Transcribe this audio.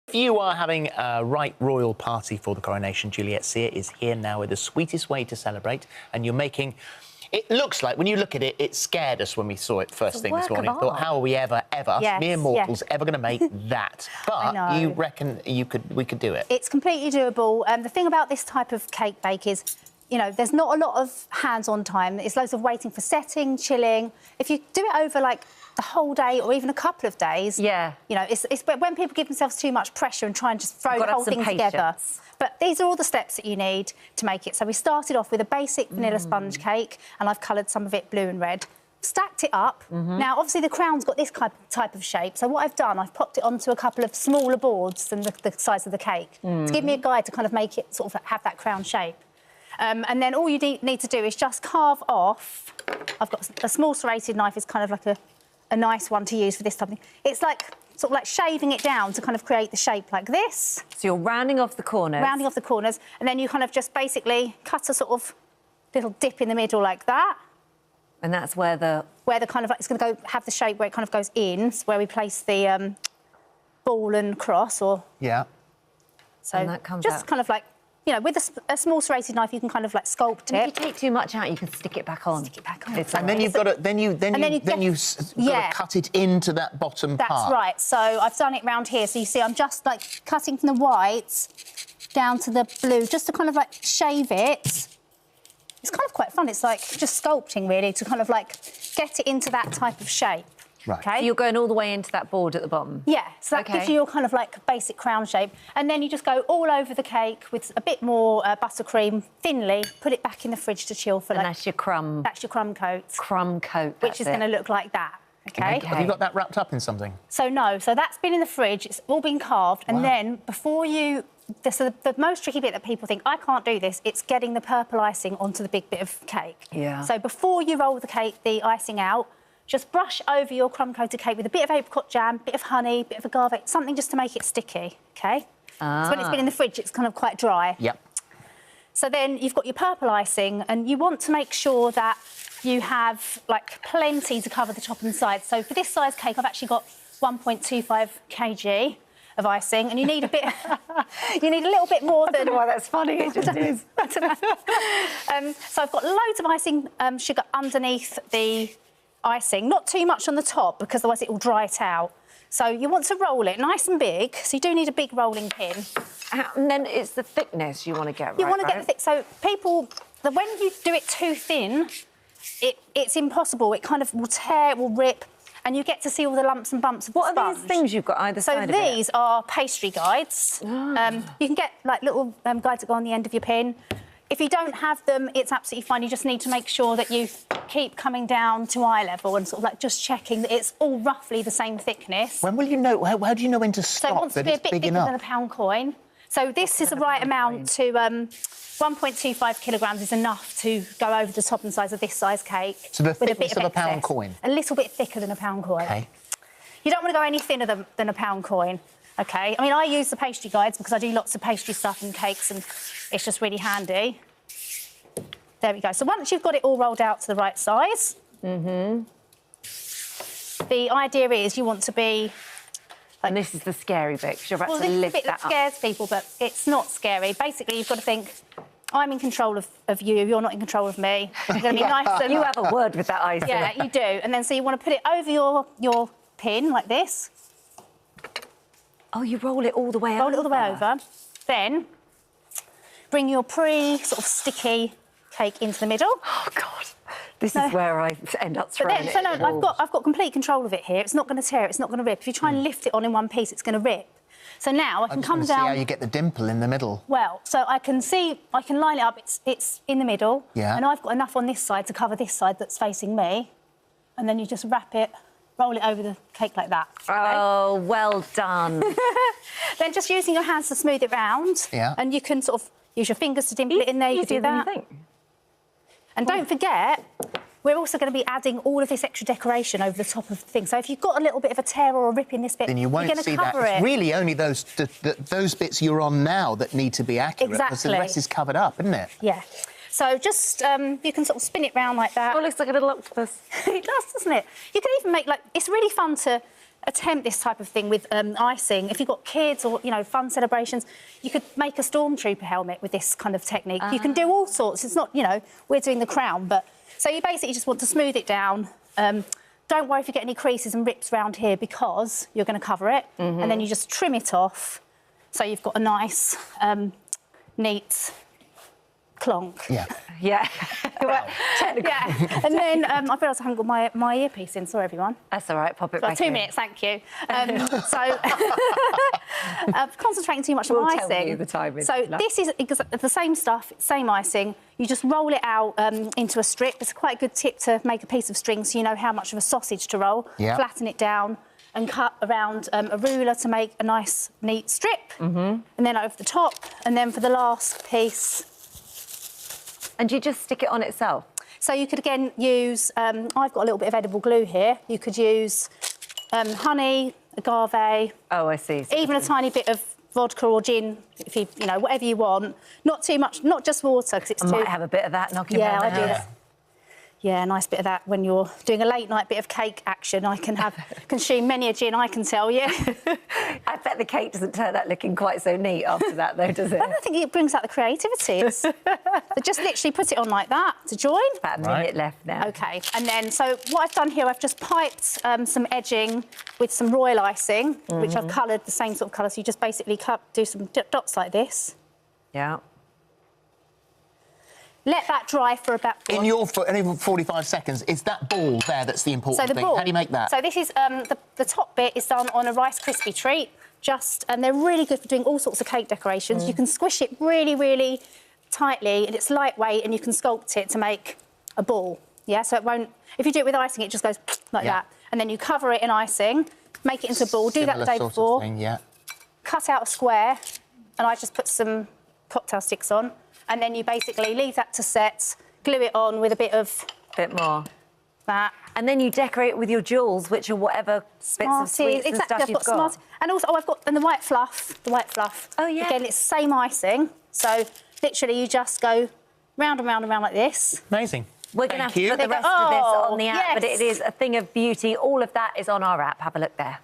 If you are having a right royal party for the coronation, Juliet Sear is here now with the sweetest way to celebrate, and you're making... It looks like, when you look at it, it scared us when we saw it first thing this morning. Thought, how are we ever, mere mortals, ever going to make that? But you reckon we could do it? It's completely doable. The thing about this type of cake bake is, you know, there's not a lot of hands-on time. It's loads of waiting for setting, chilling. If you do it over, like, the whole day or even a couple of days, you know, it's when people give themselves too much pressure and try and just throw the whole thing together. But these are all the steps that you need to make it. So we started off with a basic vanilla sponge cake, and I've coloured some of it blue and red. Stacked it up. Now, obviously, the crown's got this type of shape, so what I've done, I've popped it onto a couple of smaller boards than the size of the cake to give me a guide to kind of make it sort of have that crown shape. And then all you need to do is just carve off... I've got a small serrated knife, is kind of like a nice one to use for this type of thing. It's like sort of like shaving it down to kind of create the shape like this. So you're rounding off the corners. Rounding off the corners, and then you kind of just basically cut a sort of little dip in the middle like that. And that's where the kind of, it's going to go have the shape where it kind of goes in, so where we place the ball and cross, or... Yeah. So and that comes just out. kind of like, you know, with a small serrated knife, you can kind of like sculpt it. If you take too much out, you can stick it back on. Stick it back on. And then you've got to then you've got to cut it into that bottom part. That's right. So I've done it round here. So you see, I'm just like cutting from the whites down to the blue, just to kind of like shave it. It's kind of quite fun. It's like just sculpting, really, to kind of like get it into that type of shape. Right. Okay. So you're going all the way into that board at the bottom? Yeah, so that gives you your kind of like basic crown shape. And then you just go all over the cake with a bit more buttercream, thinly, put it back in the fridge to chill for and that's your crumb. That's your crumb coat. Crumb coat, which is going to look like that, OK? Have you got that wrapped up in something? So, no. So that's been in the fridge. It's all been carved. And then before you... So the most tricky bit that people think, I can't do this, it's getting the purple icing onto the big bit of cake. Yeah. So before you roll the icing out, just brush over your crumb-coated cake with a bit of apricot jam, bit of honey, bit of agave, something just to make it sticky, OK? So when it's been in the fridge, it's kind of quite dry. Yep. So then you've got your purple icing, and you want to make sure that you have, like, plenty to cover the top and sides. So for this size cake, I've actually got 1.25 kg of icing, and you need a bit... you need a little bit more than... I don't know why that's funny, it just is. So I've got loads of icing sugar underneath the icing, not too much on the top, because otherwise it will dry it out. So you want to roll it nice and big, so you do need a big rolling pin. And then it's the thickness you want to get right, You want to get the thick... So when you do it too thin, it's impossible. It kind of will tear, it will rip, and you get to see all the lumps and bumps of the sponge. What are these things you've got either side of it? So these are pastry guides. You can get, like, little guides that go on the end of your pin. If you don't have them, it's absolutely fine. You just need to make sure that you keep coming down to eye level and sort of like just checking that it's all roughly the same thickness. When will you know? How do you know when to stop? So it wants to be a bit bigger than a pound coin. So this is the right amount to 1.25 kilograms is enough to go over the top and sides of this size cake. So the thickness of a pound coin? A little bit thicker than a pound coin. OK. You don't want to go any thinner than a pound coin. OK? I mean, I use the pastry guides because I do lots of pastry stuff and cakes, and it's just really handy. There we go. So once you've got it all rolled out to the right size, the idea is you want to be... And this is the scary bit, because you're about to lift that up. This is the bit that scares people, but it's not scary. Basically, you've got to think, I'm in control of you, you're not in control of me. You're going to be nice and... You have a word with that icing. Yeah, you do. And then so you want to put it over your pin, like this. Oh, you roll it all the way over? Roll it all the way over. Then bring your sort of sticky cake into the middle. Oh, God. This is where I end up throwing it. So no, I've got complete control of it here. It's not going to tear, it's not going to rip. If you try and lift it on in one piece, it's going to rip. So now I can come down... see how you get the dimple in the middle. Well, so I can line it up. It's in the middle. Yeah. And I've got enough on this side to cover this side that's facing me. And then you just wrap it, roll it over the cake like that. Oh, well done. Then just using your hands to smooth it round. Yeah. And you can sort of use your fingers to dimple it in there. You can do that. And don't forget, we're also going to be adding all of this extra decoration over the top of the thing. So if you've got a little bit of a tear or a rip in this bit, then you won't see that. It's really only those bits you're on now that need to be accurate. Exactly. Because the rest is covered up, isn't it? Yeah. So just, you can sort of spin it round like that. Oh, it looks like a little octopus. It does, doesn't it? You can even make, like, it's really fun to attempt this type of thing with icing. If you've got kids or, you know, fun celebrations, you could make a stormtrooper helmet with this kind of technique. You can do all sorts. It's not, you know, we're doing the crown, but... So you basically just want to smooth it down. Don't worry if you get any creases and rips around here because you're going to cover it. And then you just trim it off so you've got a nice, neat clonk. Yeah. Yeah. Well, yeah. And then I realised I haven't got my earpiece in. Sorry, everyone. That's all right. Pop it back 2 in. minutes, thank you. So concentrating too much on We'll icing. tell you the timing. So this is the same stuff, same icing. You just roll it out into a strip. It's quite a good tip to make a piece of string so you know how much of a sausage to roll. Yeah. Flatten it down and cut around a ruler to make a nice, neat strip. And then over the top. And then for the last piece... And you just stick it on itself? So you could, again, use... I've got a little bit of edible glue here. You could use honey, agave... Oh, I see. Even a tiny bit of vodka or gin, if you know, whatever you want. Not too much, not just water, because it's I might have a bit of that knocking around. Yeah, I do that. Yeah, a nice bit of that when you're doing a late-night bit of cake action. I can consume many a gin, I can tell you. I bet the cake doesn't turn out looking quite so neat after that, though, does it? I don't think it brings out the creativity. It's just literally put it on like that to join. About a minute left now. OK, and then, so what I've done here, I've just piped some edging with some royal icing, which I've coloured the same sort of colour. So you just basically do some Yeah. dots like this. Let that dry for about... In your 45 seconds, is that ball there that's the important thing? Ball, how do you make that? So this is... the top bit is done on a Rice Krispie treat. And they're really good for doing all sorts of cake decorations. You can squish it really, really tightly, and it's lightweight, and you can sculpt it to make a ball. Yeah, so it won't... If you do it with icing, it just goes like that. And then you cover it in icing, make it into a ball, do that the day before. Thing, yeah. Cut out a square, and I just put some cocktail sticks on. And then you basically leave that to set, glue it on with a bit of... Bit more. That. And then you decorate it with your jewels, which are whatever bits of sweets and stuff you've got. And also, I've got the white fluff. Oh, yeah. Again, it's the same icing. So, literally, you just go round and round and round like this. Amazing. We're going to have to put the rest of this on the app, but it is a thing of beauty. All of that is on our app. Have a look there.